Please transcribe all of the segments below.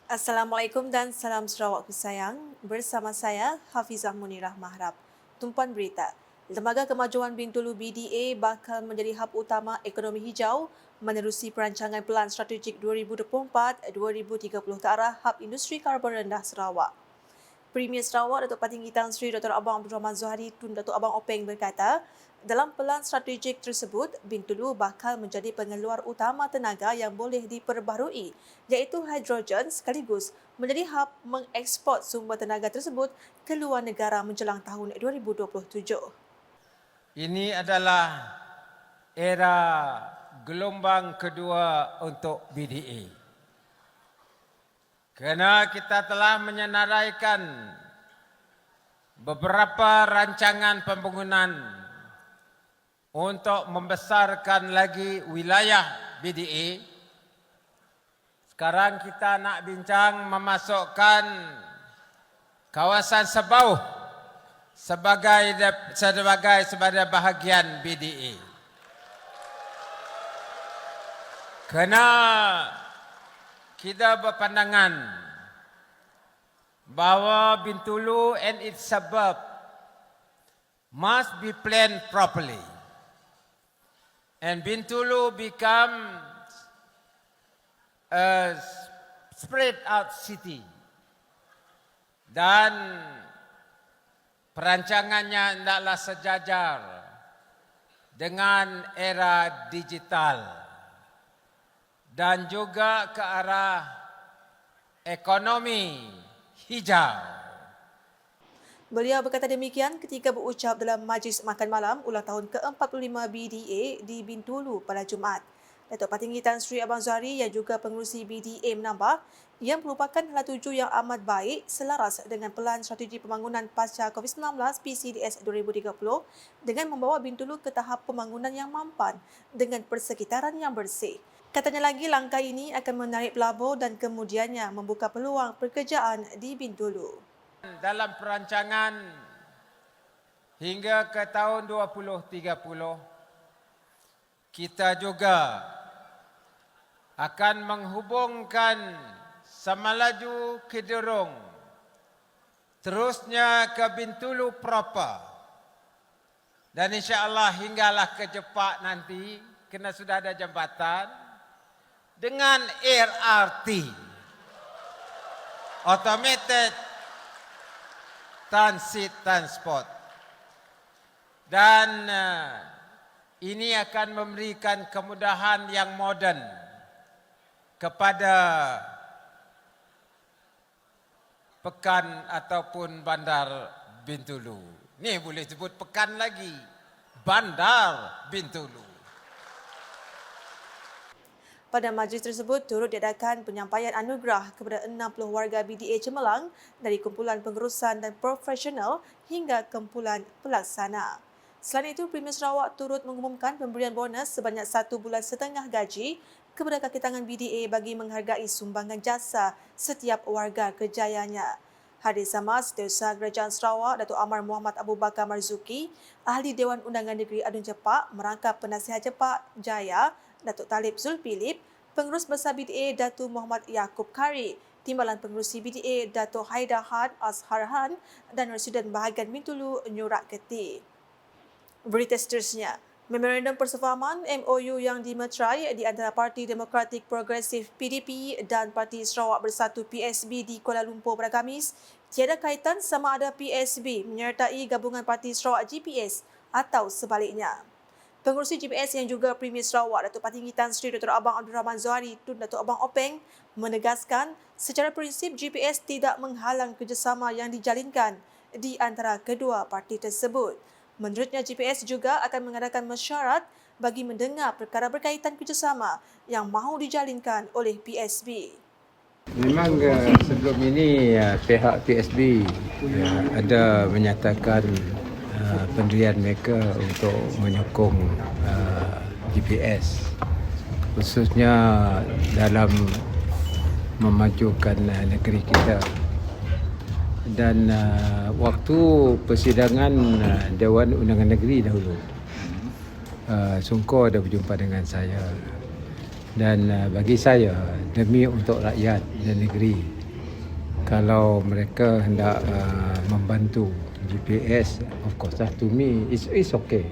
Assalamualaikum dan salam Sarawak sayang. Bersama saya Hafizah Munirah Mahrab. Tumpuan berita. Lembaga Kemajuan Bintulu BDA bakal menjadi hub utama ekonomi hijau menerusi perancangan Pelan Strategik 2024-2030 ke arah hub industri karbon rendah Sarawak. Premier Sarawak Datuk Patinggi Tan Sri Dr. Abang Abdul Rahman Zohari Tun Datuk Abang Openg berkata, dalam pelan strategik tersebut, Bintulu bakal menjadi pengeluar utama tenaga yang boleh diperbaharui, iaitu hidrogen sekaligus menjadi hub mengeksport sumber tenaga tersebut ke luar negara menjelang tahun 2027. Ini adalah era gelombang kedua untuk BDA. Kerana kita telah menyenaraikan beberapa rancangan pembangunan untuk membesarkan lagi wilayah BDA. Sekarang kita nak bincang memasukkan kawasan Sebauh sebagai bahagian BDA. Kerana kita berpandangan bahawa Bintulu and its suburb must be planned properly. And Bintulu becomes a spread out city. Dan perancangannya hendaklah sejajar dengan era digital dan juga ke arah ekonomi hijau. Beliau berkata demikian ketika berucap dalam Majlis Makan Malam ulang tahun ke-45 BDA di Bintulu pada Jumaat. Datuk Patinggi Tan Sri Abang Zohari yang juga pengerusi BDA menambah, ia merupakan hala tuju yang amat baik selaras dengan Pelan Strategi Pembangunan Pasca COVID-19 PCDS 2030 dengan membawa Bintulu ke tahap pembangunan yang mampan dengan persekitaran yang bersih. Katanya lagi langkah ini akan menarik pelabur dan kemudiannya membuka peluang pekerjaan di Bintulu. Dalam perancangan hingga ke tahun 2030, kita juga akan menghubungkan Semalaju Kederung terusnya ke Bintulu proper. Dan insya-Allah hinggalah ke Jepak nanti, kena sudah ada jambatan dengan LRT, Automated Transit Transport. Dan ini akan memberikan kemudahan yang moden kepada pekan ataupun bandar Bintulu. Ni boleh sebut pekan lagi, bandar Bintulu. Pada majlis tersebut turut diadakan penyampaian anugerah kepada 60 warga BDA Cemerlang dari kumpulan pengurusan dan profesional hingga kumpulan pelaksana. Selain itu, Premier Sarawak turut mengumumkan pemberian bonus sebanyak 1,5 bulan gaji kepada kaki tangan BDA bagi menghargai sumbangan jasa setiap warga kerjayanya. Hadir sama Setiausaha Kerajaan Sarawak Datuk Amar Muhammad Abu Bakar Marzuki, Ahli Dewan Undangan Negeri Adun Jepak, Merangkap Penasihat Jepak Jaya Datuk Talib Zulpilip, Pengurus Besar BDA Datuk Muhammad Yaakob Kari, Timbalan Pengerusi BDA Datuk Haidar Han Azharhan dan Residen Bahagian Bintulu Nyurak Keti. Berita seterusnya, Memorandum Persefahaman MOU yang dimeterai di antara Parti Demokratik Progresif PDP dan Parti Sarawak Bersatu PSB di Kuala Lumpur pada Khamis tiada kaitan sama ada PSB menyertai gabungan Parti Sarawak GPS atau sebaliknya. Pengerusi GPS yang juga Premier Sarawak Datuk Patinggi Tan Sri Dr. Abang Abdul Rahman Zohari Tun Datuk Abang Openg menegaskan secara prinsip GPS tidak menghalang kerjasama yang dijalinkan di antara kedua parti tersebut. Menurutnya, GPS juga akan mengadakan mesyuarat bagi mendengar perkara berkaitan kerjasama yang mahu dijalinkan oleh PSB. Memang sebelum ini pihak PSB ada menyatakan pendirian mereka untuk menyokong GPS, khususnya dalam memajukan negeri kita. Dan waktu persidangan Dewan Undangan Negeri dahulu, Sungkor ada berjumpa dengan saya. Dan bagi saya, demi untuk rakyat dan negeri, Kalau mereka hendak membantu GPS, of course lah, to me it's okay.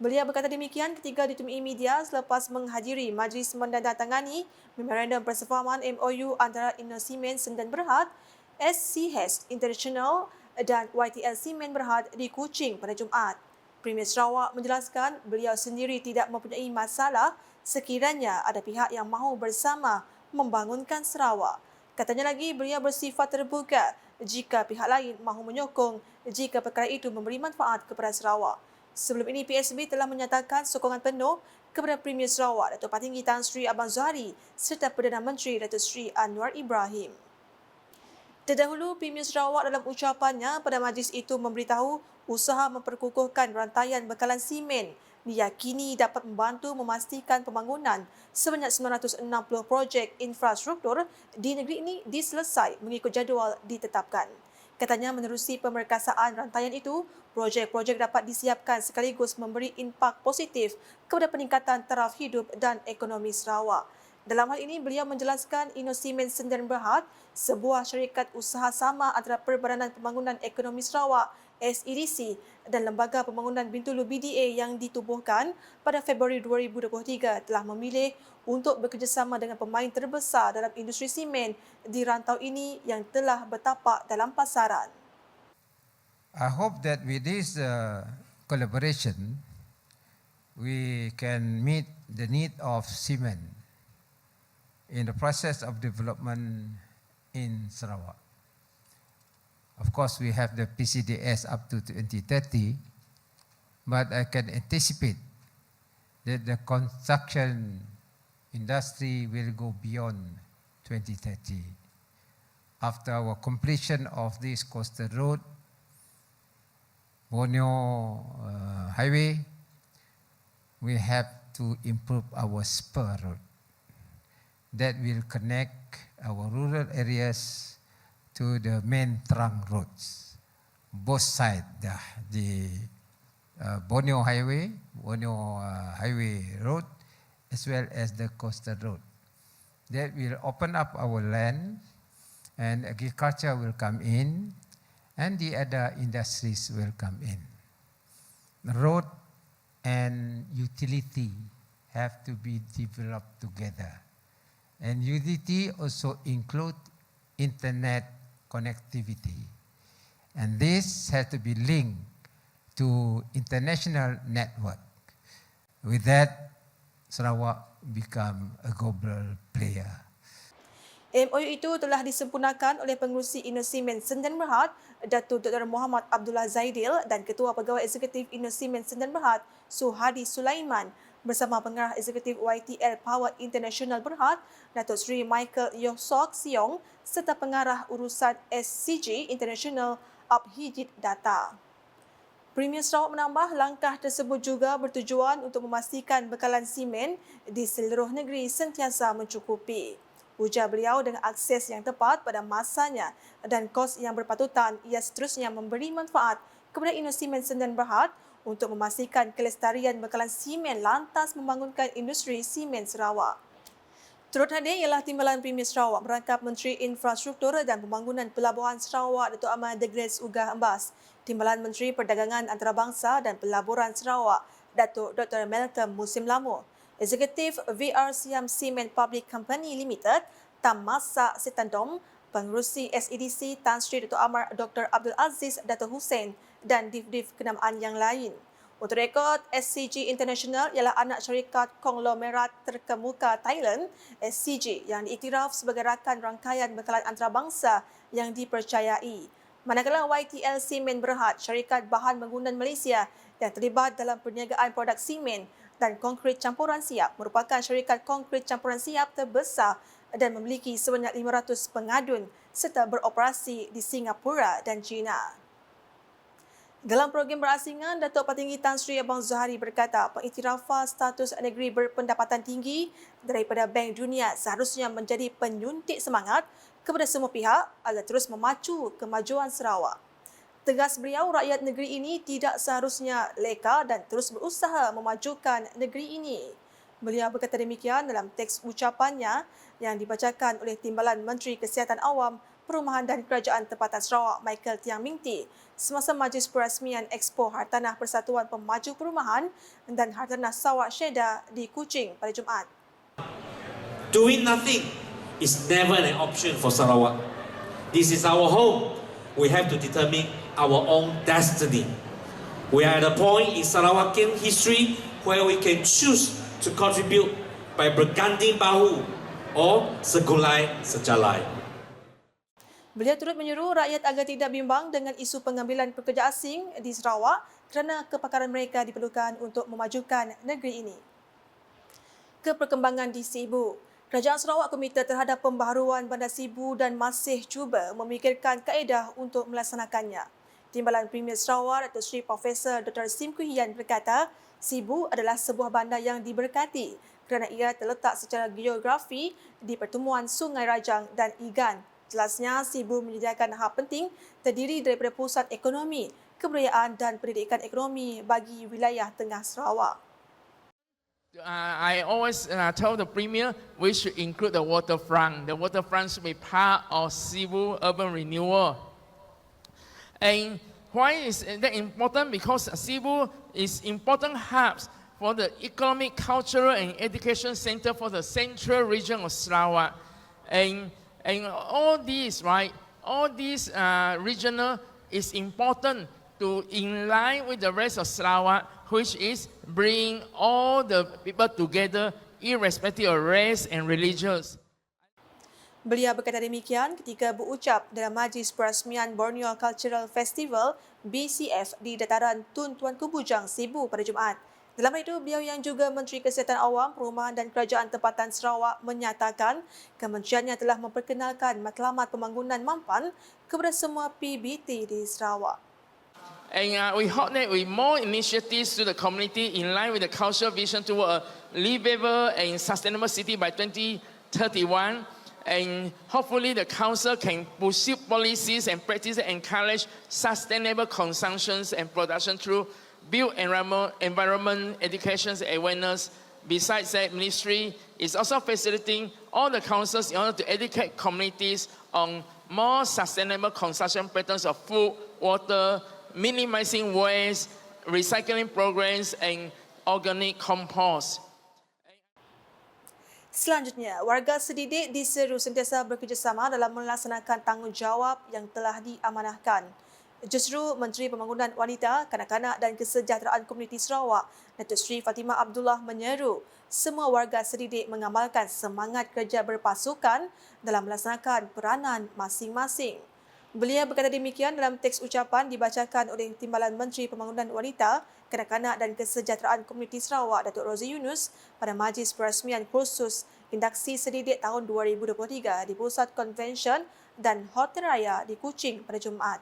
Beliau berkata demikian ketika ditemui media selepas menghadiri majlis menandatangani Memorandum Persefahaman MOU antara Indosimen Sdn Bhd, SCH International dan YTL Semen Berhad di Kuching pada Jumaat. Premier Sarawak menjelaskan beliau sendiri tidak mempunyai masalah sekiranya ada pihak yang mahu bersama membangunkan Sarawak. Katanya lagi beliau bersifat terbuka jika pihak lain mahu menyokong jika perkara itu memberi manfaat kepada Sarawak. Sebelum ini, PSB telah menyatakan sokongan penuh kepada Premier Sarawak Datuk Patinggi Tan Sri Abang Zohari serta Perdana Menteri Datuk Sri Anwar Ibrahim. Terdahulu, Premier Sarawak dalam ucapannya pada majlis itu memberitahu usaha memperkukuhkan rantaian bekalan simen diyakini dapat membantu memastikan pembangunan sebanyak 960 projek infrastruktur di negeri ini diselesai mengikut jadual ditetapkan. Katanya menerusi pemerkasaan rantaian itu, projek-projek dapat disiapkan sekaligus memberi impak positif kepada peningkatan taraf hidup dan ekonomi Sarawak. Dalam hal ini, beliau menjelaskan Indosimen Sdn Bhd, sebuah syarikat usaha sama antara Perbadanan Pembangunan Ekonomi Sarawak SEDC dan Lembaga Pembangunan Bintulu BDA yang ditubuhkan pada Februari 2023 telah memilih untuk bekerjasama dengan pemain terbesar dalam industri simen di rantau ini yang telah bertapak dalam pasaran. I hope that with this collaboration, we can meet the need of cement in the process of development in Sarawak. Of course, we have the PCDS up to 2030, but I can anticipate that the construction industry will go beyond 2030. After our completion of this coastal road, Borneo Highway, we have to improve our spur road that will connect our rural areas to the main trunk roads, both sides, the Borneo Highway Road, as well as the coastal road. That will open up our land, and agriculture will come in, and the other industries will come in. The road and utility have to be developed together. And utility also include internet connectivity. And this has to be linked to international network. With that, Sarawak become a global player. MOU itu telah disempurnakan oleh Pengerusi Indosimen Sdn Bhd, Datuk Dr. Muhammad Abdullah Zaidil dan Ketua Pegawai Eksekutif Indosimen Sdn Bhd, Suhadi Sulaiman bersama Pengarah Eksekutif YTL Power International Berhad, Datuk Sri Michael Yoh Sok Siong serta Pengarah Urusan SCG International Abhijit Data. Premier Sarawak menambah langkah tersebut juga bertujuan untuk memastikan bekalan simen di seluruh negeri sentiasa mencukupi. Ujar beliau dengan akses yang tepat pada masanya dan kos yang berpatutan ia seterusnya memberi manfaat kepada Indosimen Sdn Bhd untuk memastikan kelestarian bekalan simen lantas membangunkan industri simen Sarawak. Turut hadir ialah Timbalan Premier Sarawak merangkap Menteri Infrastruktur dan Pembangunan Pelabuhan Sarawak Datuk Ahmad The Great Ugah Embas, Timbalan Menteri Perdagangan Antarabangsa dan Pelaburan Sarawak Datuk Dr. Malcolm Musim Lamu, Eksekutif VR Siam Cement Public Company Limited Tan Masa Setandom, Pengerusi SEDC Tan Sri Datuk Amar Dr. Abdul Aziz Datuk Hussein dan div-div kenamaan yang lain. Untuk rekod, SCG International ialah anak syarikat konglomerat terkemuka Thailand, SCG, yang diiktiraf sebagai rakan rangkaian bekalan antarabangsa yang dipercayai. Manakala YTL Semen Berhad, syarikat bahan bangunan Malaysia yang terlibat dalam perniagaan produk simen dan konkrit campuran siap merupakan syarikat konkrit campuran siap terbesar dan memiliki sebanyak 500 pengadun serta beroperasi di Singapura dan China. Dalam program berasingan, Datuk Patinggi Tan Sri Abang Zohari berkata pengiktirafan status negeri berpendapatan tinggi daripada Bank Dunia seharusnya menjadi penyuntik semangat kepada semua pihak agar terus memacu kemajuan Sarawak. Tegas beliau, rakyat negeri ini tidak seharusnya leka dan terus berusaha memajukan negeri ini. Beliau berkata demikian dalam teks ucapannya yang dibacakan oleh Timbalan Menteri Kesihatan Awam, Perumahan dan Kerajaan Tempatan Sarawak Michael Tiang Mingti semasa majlis perasmian Expo Hartanah Persatuan Pemaju Perumahan dan Hartanah Sarawak Syeda di Kuching pada Jumaat. Doing nothing is never an option for Sarawak. This is our home. We have to determine our own destiny. We are at a point in Sarawakian history where we can choose to contribute by berganding bahu or segulai sejalai. Beliau turut menyuruh rakyat agar tidak bimbang dengan isu pengambilan pekerja asing di Sarawak kerana kepakaran mereka diperlukan untuk memajukan negeri ini. Keperkembangan di Sibu. Kerajaan Sarawak komite terhadap pembaharuan Bandar Sibu dan masih cuba memikirkan kaedah untuk melaksanakannya. Timbalan Premier Sarawak Datuk Seri Profesor Dr. Sim Kuhian berkata, Sibu adalah sebuah bandar yang diberkati kerana ia terletak secara geografi di pertemuan Sungai Rajang dan Igan. Jelasnya, Sibu menyediakan hub penting terdiri daripada pusat ekonomi, kebudayaan dan pendidikan ekonomi bagi wilayah Tengah Sarawak. I always tell the Premier we should include the waterfront. The waterfront should be part of Sibu urban renewal. And why is that important? Because Sibu is important hubs for the economic, cultural and education center for the central region of Sarawak. And all these, right, all these regional is important to in line with the rest of Sarawak, which is bring all the people together irrespective of race and religions. Beliau berkata demikian ketika berucap dalam majlis perasmian Borneo Cultural Festival BCF di dataran Tun Tuanku Bujang, Sibu pada Jumaat. Dalam hal itu, beliau yang juga Menteri Kesihatan Awam, Perumahan dan Kerajaan Tempatan Sarawak menyatakan kementeriannya telah memperkenalkan matlamat pembangunan mampan kepada semua PBT di Sarawak. And we hope that with more initiatives to the community in line with the cultural vision toward a livable and sustainable city by 2031, and hopefully the council can pursue policies and practices that encourage sustainable consumptions and production through built environment education awareness. Besides that, ministry is also facilitating all the councils in order to educate communities on more sustainable consumption patterns of food, water, minimizing waste, recycling programs and organic compost. Selanjutnya, warga sedidik diseru sentiasa bekerjasama dalam melaksanakan tanggungjawab yang telah diamanahkan. Justru Menteri Pembangunan Wanita, Kanak-kanak dan Kesejahteraan Komuniti Sarawak, Datuk Seri Fatimah Abdullah menyeru semua warga sedidik mengamalkan semangat kerja berpasukan dalam melaksanakan peranan masing-masing. Beliau berkata demikian dalam teks ucapan dibacakan oleh Timbalan Menteri Pembangunan Wanita, Kanak-kanak dan Kesejahteraan Komuniti Sarawak, Datuk Rozi Yunus pada majlis perasmian kursus Induksi Sedidik tahun 2023 di Pusat Konvensyen dan Hotel Raya di Kuching pada Jumaat.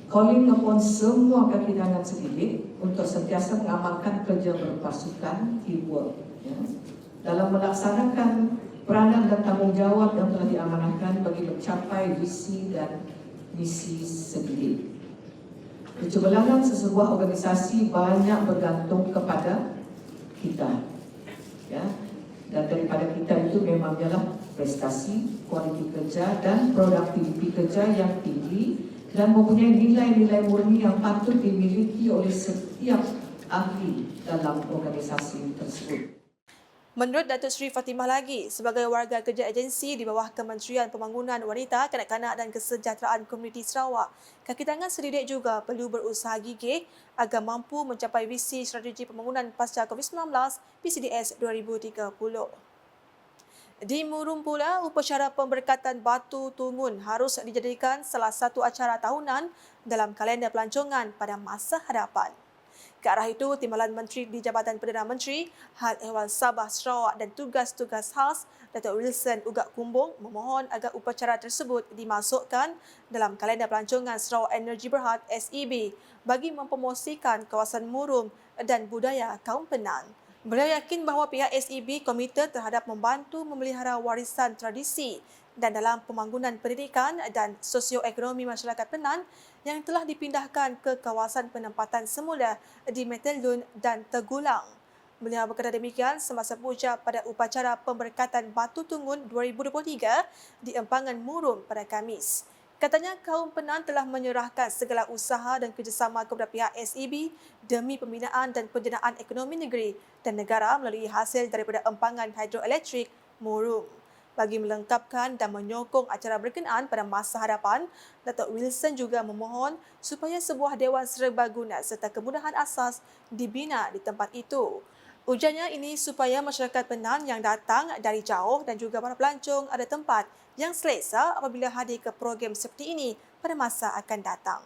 Calling upon semua kaki tangan sedidik untuk sentiasa mengamalkan kerja berpasukan teamwork dalam melaksanakan peranan dan tanggungjawab yang telah diamanahkan bagi mencapai visi dan misi sedidik. Kecemerlangan sesebuah organisasi banyak bergantung kepada kita. Dan daripada kita itu memang ialah prestasi, kualiti kerja dan produktiviti kerja yang tinggi dan mempunyai nilai-nilai murni yang patut dimiliki oleh setiap ahli dalam organisasi tersebut. Menurut Datuk Seri Fatimah lagi, sebagai warga kerja agensi di bawah Kementerian Pembangunan Wanita, Kanak-kanak dan Kesejahteraan Komuniti Sarawak, kaki tangan sedidik juga perlu berusaha gigih agar mampu mencapai visi strategi pembangunan pasca COVID-19 PCDS 2030. Di Murum pula, upacara pemberkatan Batu Tungun harus dijadikan salah satu acara tahunan dalam kalender pelancongan pada masa hadapan. Ke arah itu, Timbalan Menteri di Jabatan Perdana Menteri, Hal Ehwal Sabah Sarawak dan Tugas-Tugas Khas, Datuk Wilson Ugak Kumbung memohon agar upacara tersebut dimasukkan dalam kalender pelancongan Sarawak Energy Berhad SEB bagi mempromosikan kawasan Murum dan budaya kaum Penang. Beliau yakin bahawa pihak SEB komited terhadap membantu memelihara warisan tradisi dan dalam pembangunan pendidikan dan sosioekonomi masyarakat Penang yang telah dipindahkan ke kawasan penempatan semula di Metelun dan Tegulang. Beliau berkata demikian semasa berucap pada upacara pemberkatan Batu Tungun 2023 di Empangan Murum pada Khamis. Katanya kaum Penan telah menyerahkan segala usaha dan kerjasama kepada pihak SEB demi pembinaan dan penjenaan ekonomi negeri dan negara melalui hasil daripada Empangan Hidroelektrik Murum. Bagi melengkapkan dan menyokong acara berkenaan pada masa hadapan, Datuk Wilson juga memohon supaya sebuah Dewan Serbaguna serta kemudahan asas dibina di tempat itu. Ujarnya ini supaya masyarakat Penan yang datang dari jauh dan juga para pelancong ada tempat yang selesa apabila hadir ke program seperti ini pada masa akan datang.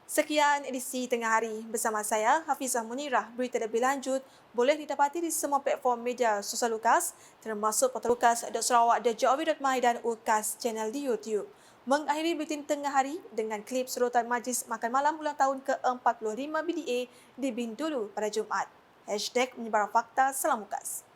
Sekian edisi Tengah Hari bersama saya, Hafizah Munirah. Berita lebih lanjut boleh didapati di semua platform media sosial UKAS termasuk portal ukas.sarawak.gov.my dan UKAS channel di YouTube. Mengakhiri buletin Tengah Hari dengan klip serotan Majlis Makan Malam ulang tahun ke-45 BDA di Bintulu pada Jumaat. #menyebar fakta, salam UKAS.